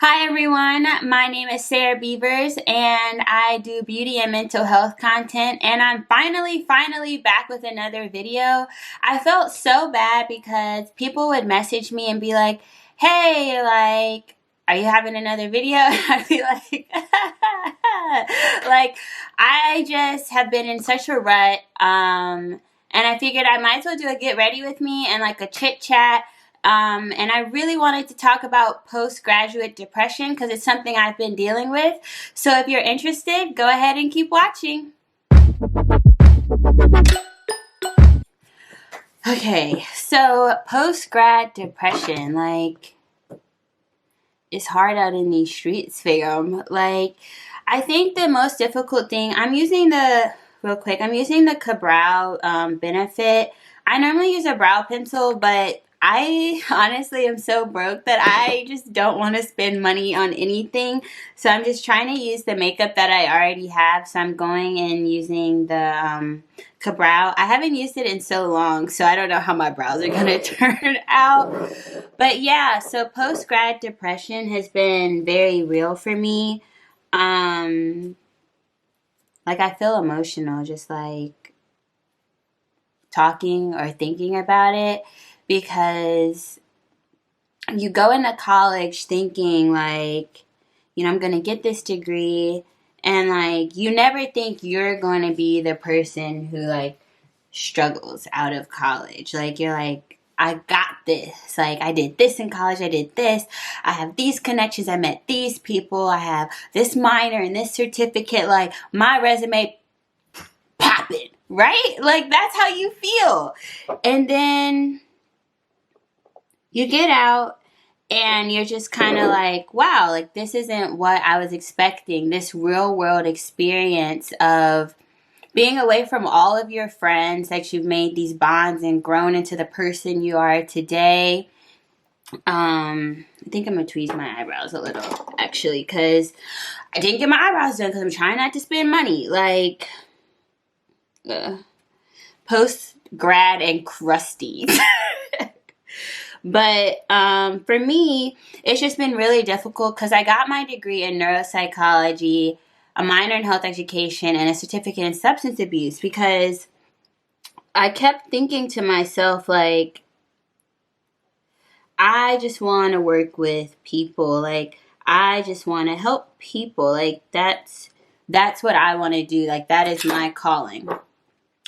Hi everyone, my name is Sarah Beavers and I do beauty and mental health content, and I'm finally back with another video. I felt so bad because people would message me and be like, hey, like, are you having another video? And I'd be like, like, I just have been in such a rut, and I figured I might as well do a get ready with me and like a chit chat. And I really wanted to talk about postgraduate depression because it's something I've been dealing with. So if you're interested, go ahead and keep watching. Okay, so post-grad depression, like, it's hard out in these streets, fam. Like, I think the most difficult thing, I'm using the Cabral Benefit. I normally use a brow pencil, but I honestly am so broke that I just don't want to spend money on anything. So I'm just trying to use the makeup that I already have. So I'm going and using the Cabral. I haven't used it in so long, so I don't know how my brows are going to turn out. But yeah, so post-grad depression has been very real for me. Like, I feel emotional just like talking or thinking about it, because you go into college thinking like, I'm going to get this degree, and like, you never think you're going to be the person who like struggles out of college. Like, you're like, I got this. Like, I did this in college. I did this. I have these connections. I met these people. I have this minor and this certificate. Like, my resume popping, right? Like, that's how you feel. And then you get out and you're just kind of like, wow, like, this isn't what I was expecting. This real world experience of being away from all of your friends that you've made these bonds and grown into the person you are today. I think I'm going to tweeze my eyebrows a little, actually, because I didn't get my eyebrows done because I'm trying not to spend money. Like, post-grad and crusty. But for me, it's just been really difficult because I got my degree in neuropsychology, a minor in health education, and a certificate in substance abuse, because I kept thinking to myself, like, I just want to work with people. Like, I just want to help people. Like, that's what I want to do. Like, that is my calling.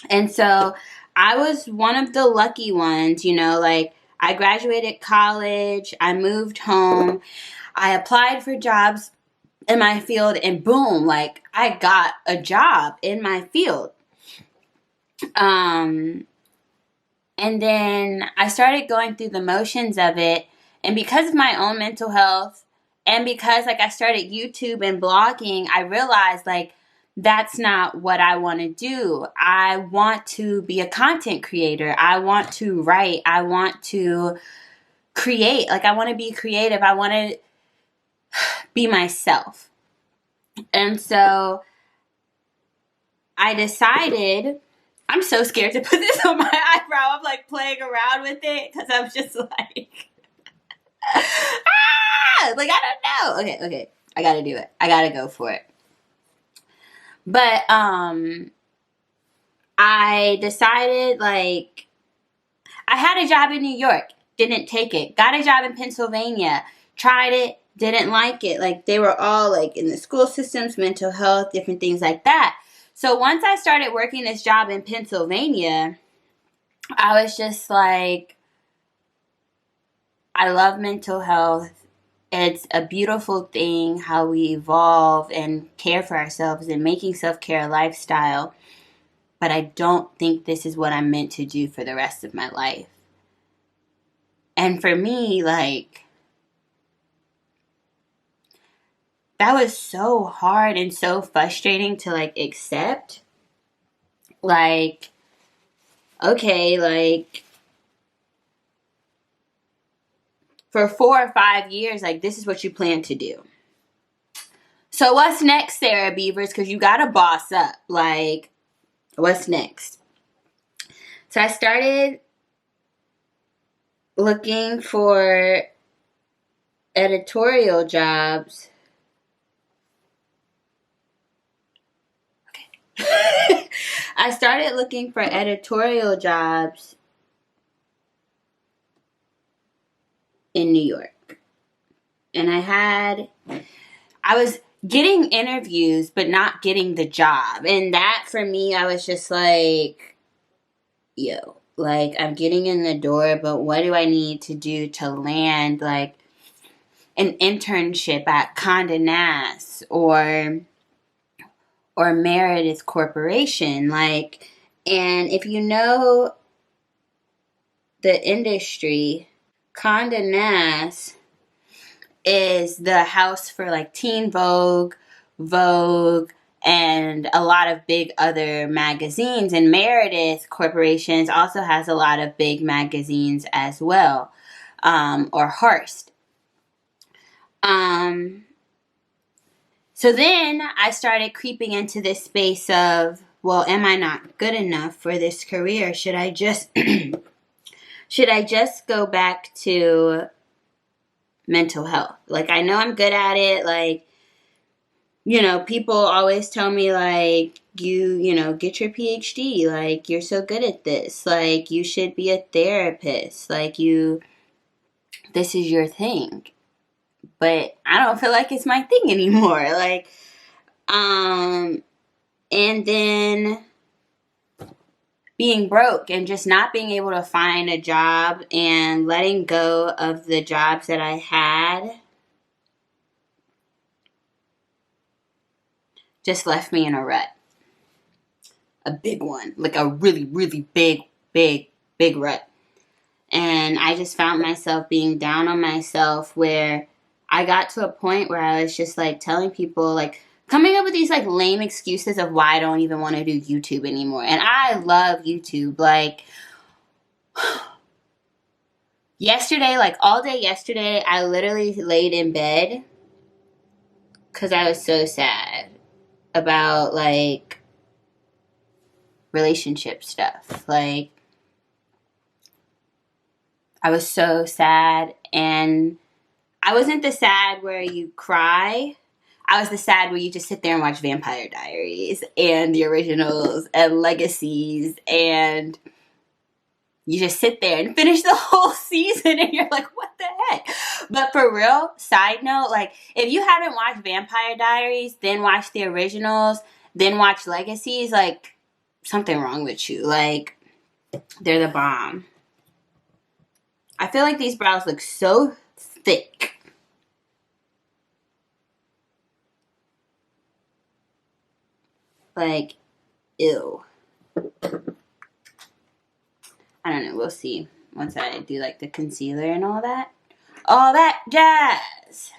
And so I was one of the lucky ones, like, I graduated college, I moved home, I applied for jobs in my field, and boom, like, I got a job in my field. And then I started going through the motions of it, and because of my own mental health, and because, like, I started YouTube and blogging, I realized, like, that's not what I want to do. I want to be a content creator. I want to write. I want to create. Like, I want to be creative. I want to be myself. And so I decided, I'm so scared to put this on my eyebrow. I'm like playing around with it because I'm just like, like, I don't know. Okay. I got to do it. I got to go for it. But I decided, like, I had a job in New York, didn't take it. Got a job in Pennsylvania, tried it, didn't like it. Like, they were all like in the school systems, mental health, different things like that. So once I started working this job in Pennsylvania, I was just like, I love mental health. It's a beautiful thing how we evolve and care for ourselves and making self-care a lifestyle. But I don't think this is what I'm meant to do for the rest of my life. And for me, like, that was so hard and so frustrating to, like, accept. Like, okay, like, for 4 or 5 years, like, this is what you plan to do. So what's next, Sarah Beavers? Because you got to boss up. Like, what's next? So I started looking for editorial jobs. Okay. I started looking for editorial jobs in New York. And I was getting interviews, but not getting the job. And that, for me, I was just like, yo, like, I'm getting in the door, but what do I need to do to land, like, an internship at Condé Nast or Meredith Corporation? Like, and if you know the industry, Condé Nast is the house for like Teen Vogue, Vogue, and a lot of big other magazines. And Meredith Corporations also has a lot of big magazines as well, or Hearst. So then I started creeping into this space of, well, am I not good enough for this career? Should I just go back to mental health? Like, I know I'm good at it. Like, you know, people always tell me, like, you know, get your PhD. Like, you're so good at this. Like, you should be a therapist. Like, this is your thing. But I don't feel like it's my thing anymore. Like, and then being broke and just not being able to find a job and letting go of the jobs that I had just left me in a rut. A big one. Like a really, really big rut. And I just found myself being down on myself, where I got to a point where I was just like telling people, like, coming up with these like lame excuses of why I don't even want to do YouTube anymore. And I love YouTube. Like, yesterday, like all day yesterday, I literally laid in bed because I was so sad about like relationship stuff. Like, I was so sad, and I wasn't the sad where you cry. I was the sad where you just sit there and watch Vampire Diaries and the originals and Legacies, and you just sit there and finish the whole season and you're like, what the heck? But for real, side note, like, if you haven't watched Vampire Diaries, then watch the originals, then watch Legacies, like, something wrong with you. Like, they're the bomb. I feel like these brows look so thick. Like, ew. I don't know. We'll see once I do like the concealer and all that. All that jazz.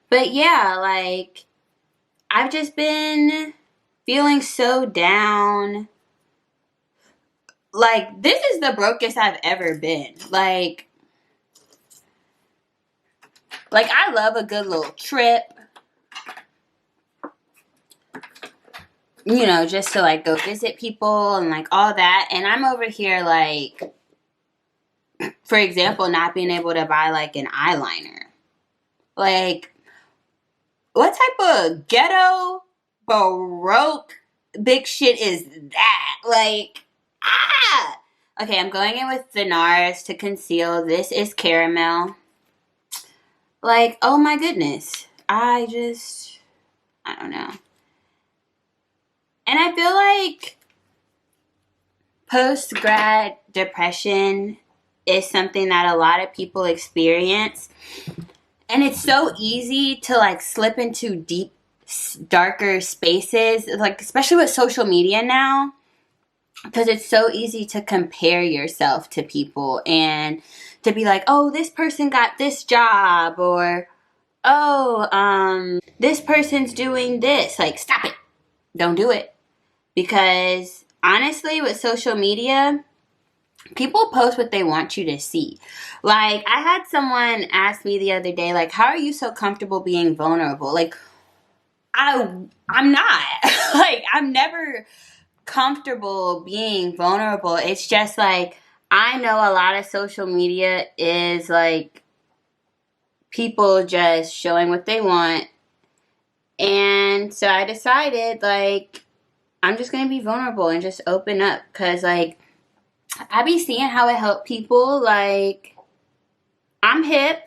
But yeah, like, I've just been feeling so down. Like, this is the brokest I've ever been. Like, I love a good little trip. You know, just to like go visit people and like all that. And I'm over here like, for example, not being able to buy like an eyeliner. Like, what type of ghetto, baroque, big shit is that? Like, ah! Okay, I'm going in with the NARS to conceal. This is caramel. Like, oh my goodness. I don't know. And I feel like post-grad depression is something that a lot of people experience. And it's so easy to like slip into deep, darker spaces, like especially with social media now, because it's so easy to compare yourself to people and to be like, oh, this person got this job, or oh, this person's doing this. Like, stop it. Don't do it. Because honestly, with social media, people post what they want you to see. Like, I had someone ask me the other day, like, how are you so comfortable being vulnerable? Like, I'm not. Like, I'm never comfortable being vulnerable. It's just like, I know a lot of social media is like people just showing what they want. And so I decided, like, I'm just gonna be vulnerable and just open up, because, like, I be seeing how it helped people. Like, I'm hip,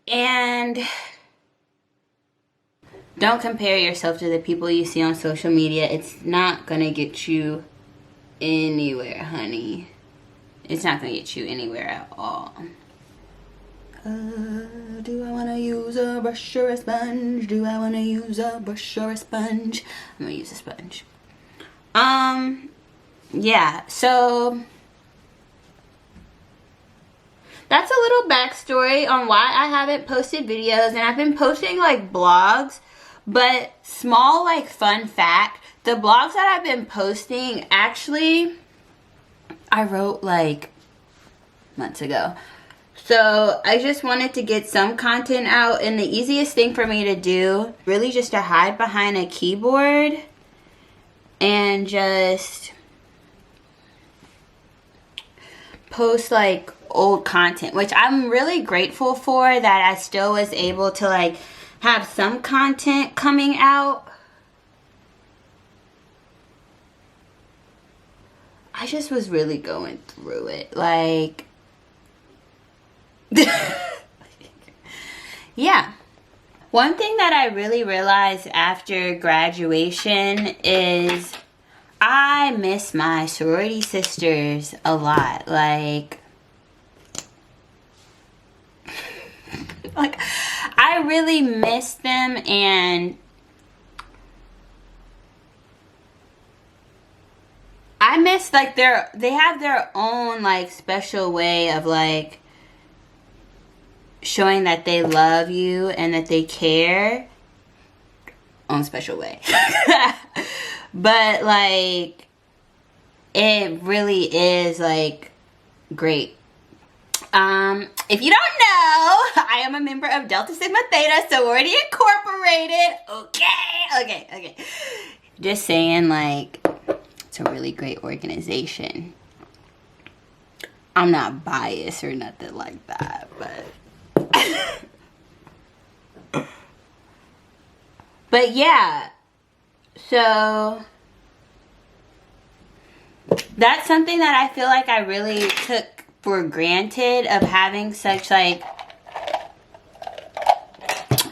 and don't compare yourself to the people you see on social media. It's not gonna get you anywhere, honey. It's not gonna get you anywhere at all. Do I wanna use a brush or a sponge? Do I wanna use a brush or a sponge? I'm gonna use a sponge. Yeah, so that's a little backstory on why I haven't posted videos, and I've been posting, like, blogs, but small, like, fun fact, the blogs that I've been posting, actually, I wrote, like, months ago. So I just wanted to get some content out, and the easiest thing for me to do, really just to hide behind a keyboard and just post, like, old content, which I'm really grateful for, that I still was able to, like, have some content coming out. I just was really going through it, like, yeah. One thing that I really realized after graduation is I miss my sorority sisters a lot. Like, I really miss them, and I miss, like, they have their own, like, special way of, like, showing that they love you and that they care. Own special way. But, like, it really is, like, great. If you don't know, I am a member of Delta Sigma Theta Sorority Incorporated. Okay. Just saying, like, it's a really great organization. I'm not biased or nothing like that, but but yeah, so that's something that I feel like I really took for granted, of having such, like,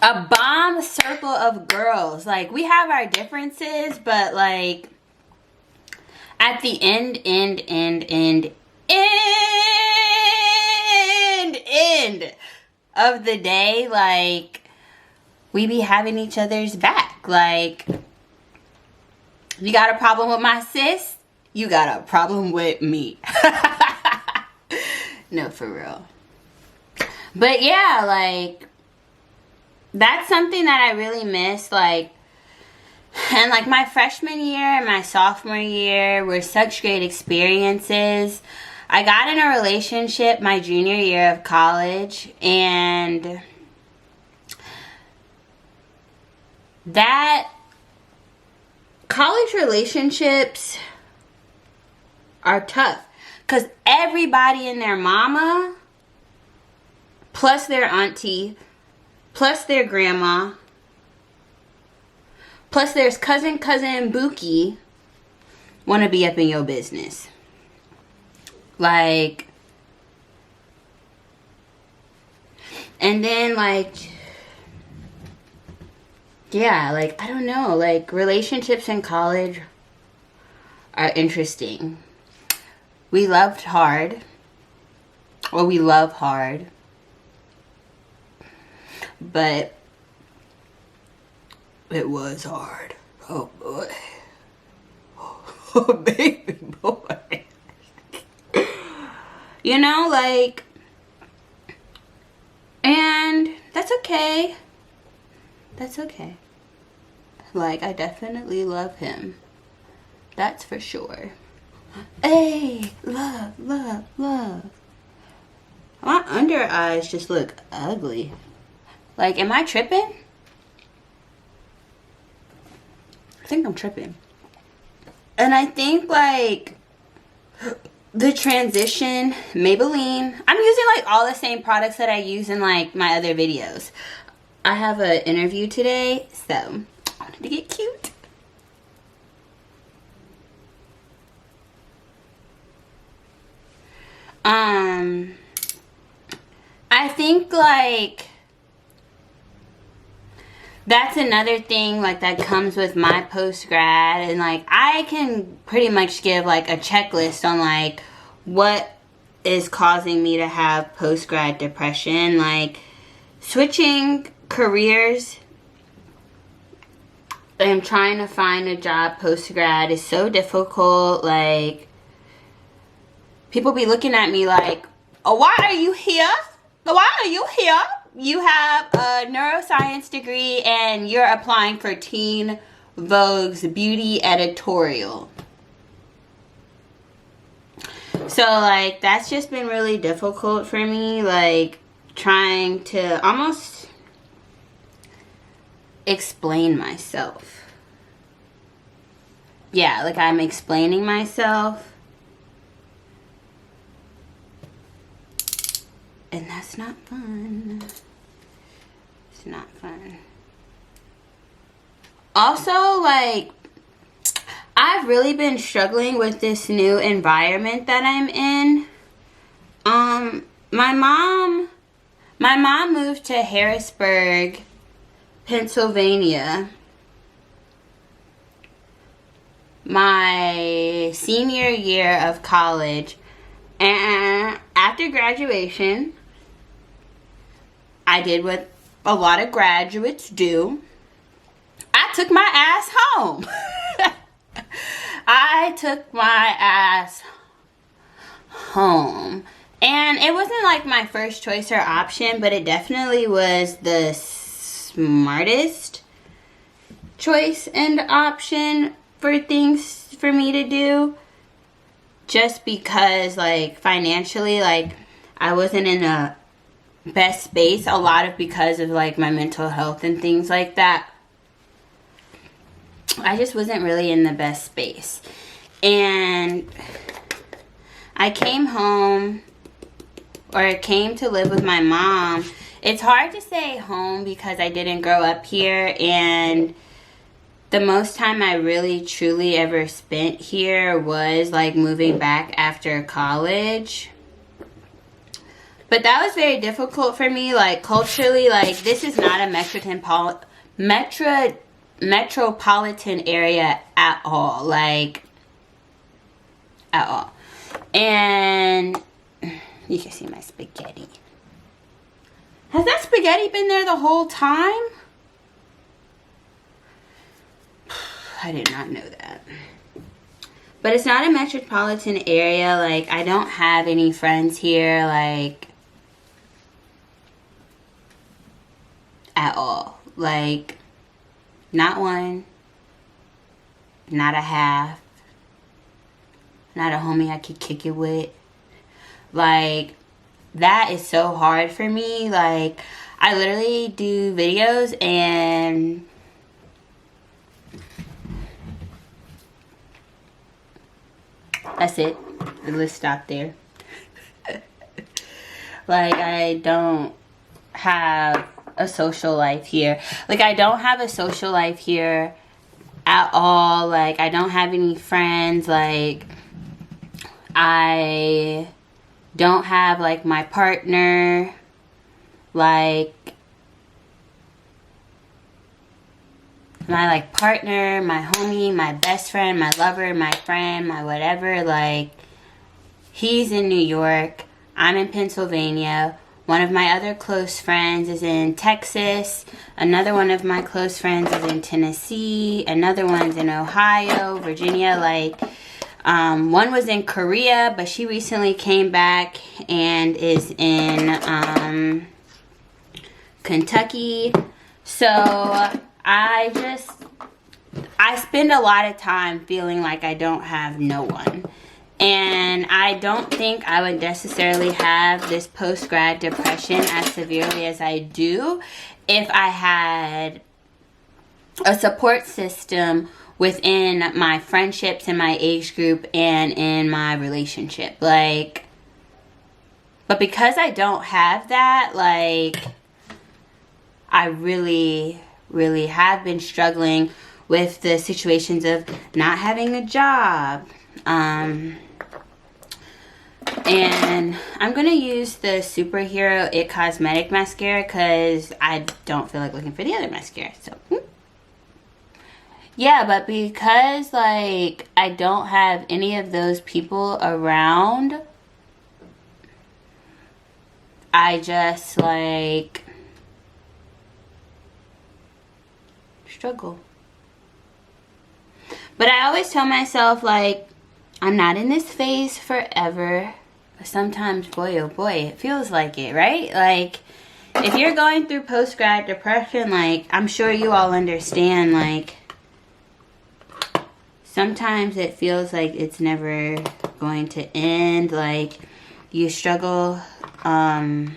a bomb circle of girls. Like, we have our differences, but, like, at the end of the day, like, we be having each other's back. Like, you got a problem with my sis, you got a problem with me. No, for real. But yeah, like, that's something that I really miss. Like, and, like, my freshman year and my sophomore year were such great experiences. I got in a relationship my junior year of college, and that college relationships are tough, because everybody and their mama, plus their auntie, plus their grandma, plus there's cousin Buki, want to be up in your business. Like, and then, like, yeah, like, I don't know, like, relationships in college are interesting. We loved hard, or we love hard, but it was hard. Oh boy. Oh baby boy. You know, like, and that's okay. That's okay. Like, I definitely love him. That's for sure. Hey, love. My under eyes just look ugly. Like, am I tripping? I think I'm tripping. And I think, like, the Transition Maybelline. I'm using like all the same products that I use in like my other videos. I have an interview today, so I wanted to get cute. I think like that's another thing like that comes with my post-grad, and like I can pretty much give like a checklist on like what is causing me to have post-grad depression. Like switching careers and trying to find a job post-grad is so difficult. Like people be looking at me like, oh, why are you here? Why are you here? You have a neuroscience degree and you're applying for Teen Vogue's beauty editorial. So like that's just been really difficult for me, like trying to almost explain myself. Yeah, like I'm explaining myself. And that's not fun. It's not fun. Also, like, I've really been struggling with this new environment that I'm in. My mom moved to Harrisburg, Pennsylvania, my senior year of college. And after graduation, I did what a lot of graduates do. I took my ass home. I took my ass home. And it wasn't like my first choice or option, but it definitely was the smartest choice and option for things for me to do. Just because, like, financially, like, I wasn't in a best space. A lot of because of, like, my mental health and things like that. I just wasn't really in the best space. And I came home, or came to live with my mom. It's hard to say home because I didn't grow up here, and the most time I really truly ever spent here was like moving back after college. But that was very difficult for me, like culturally. Like this is not a metropolitan area at all, like at all. And you can see my spaghetti. Has that spaghetti been there the whole time? I did not know that. But it's not a metropolitan area. Like, I don't have any friends here, like, at all. Like, not one. Not a half. Not a homie I could kick it with. Like, that is so hard for me. Like, I literally do videos and that's it. The list stopped there. Like, I don't have a social life here. Like, I don't have a social life here at all. Like, I don't have any friends. Like, I don't have, like, my partner. Like, my like partner, my homie, my best friend, my lover, my friend, my whatever, like he's in New York, I'm in Pennsylvania, one of my other close friends is in Texas, another one of my close friends is in Tennessee, another one's in Ohio, Virginia, like one was in Korea, but she recently came back and is in Kentucky. So I spend a lot of time feeling like I don't have no one. And I don't think I would necessarily have this post-grad depression as severely as I do if I had a support system within my friendships and my age group and in my relationship. Like, but because I don't have that, like, I really, really have been struggling with the situations of not having a job. And I'm going to use the Superhero It Cosmetic Mascara because I don't feel like looking for the other mascara. So, yeah, but because, like, I don't have any of those people around, I just, like, struggle. But I always tell myself, like, I'm not in this phase forever. But sometimes, boy, oh boy, it feels like it, right? Like, if you're going through post-grad depression, like, I'm sure you all understand, like, sometimes it feels like it's never going to end. Like, you struggle, trying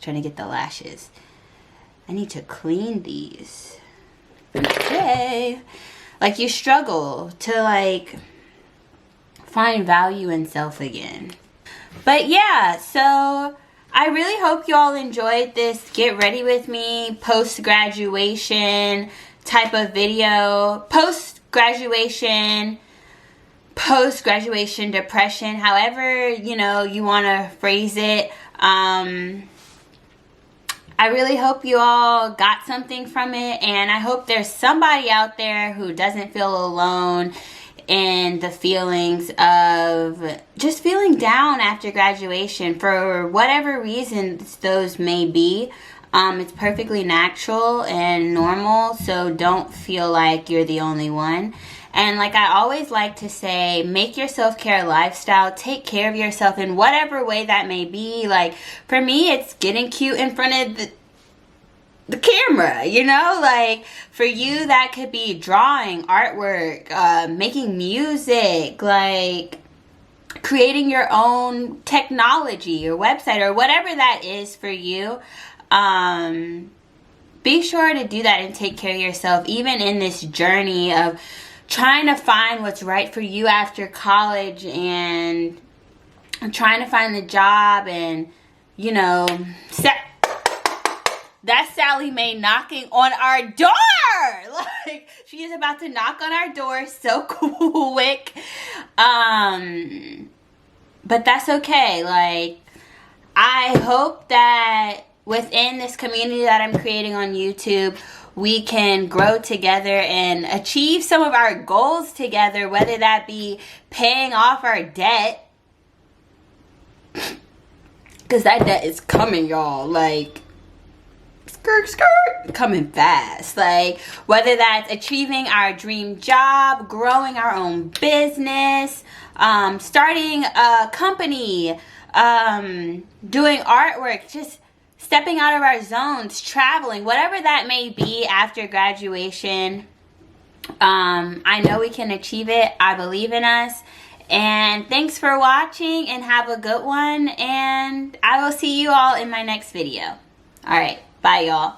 to get the lashes. I need to clean these. Okay. Like, you struggle to, like, find value in self again. But yeah, so I really hope you all enjoyed this Get Ready With Me post-graduation type of video. Post-graduation depression, however, you know, you want to phrase it. I really hope you all got something from it, and I hope there's somebody out there who doesn't feel alone in the feelings of just feeling down after graduation for whatever reasons those may be. It's perfectly natural and normal, so don't feel like you're the only one. And like I always like to say, make your self-care lifestyle. Take care of yourself in whatever way that may be. Like, for me, it's getting cute in front of the camera, you know? Like, for you, that could be drawing, artwork, making music, like creating your own technology or website or whatever that is for you. Be sure to do that and take care of yourself, even in this journey of trying to find what's right for you after college and trying to find the job. And, you know, that's Sally Mae knocking on our door. Like, she is about to knock on our door so quick. But that's okay. Like, I hope that within this community that I'm creating on YouTube, we can grow together and achieve some of our goals together, whether that be paying off our debt. Because that debt is coming, y'all. Like, coming fast. Like, whether that's achieving our dream job, growing our own business, starting a company, doing artwork, just stepping out of our zones, traveling, whatever that may be after graduation. I know we can achieve it. I believe in us. And thanks for watching, and have a good one, and I will see you all in my next video. All right. Bye, y'all.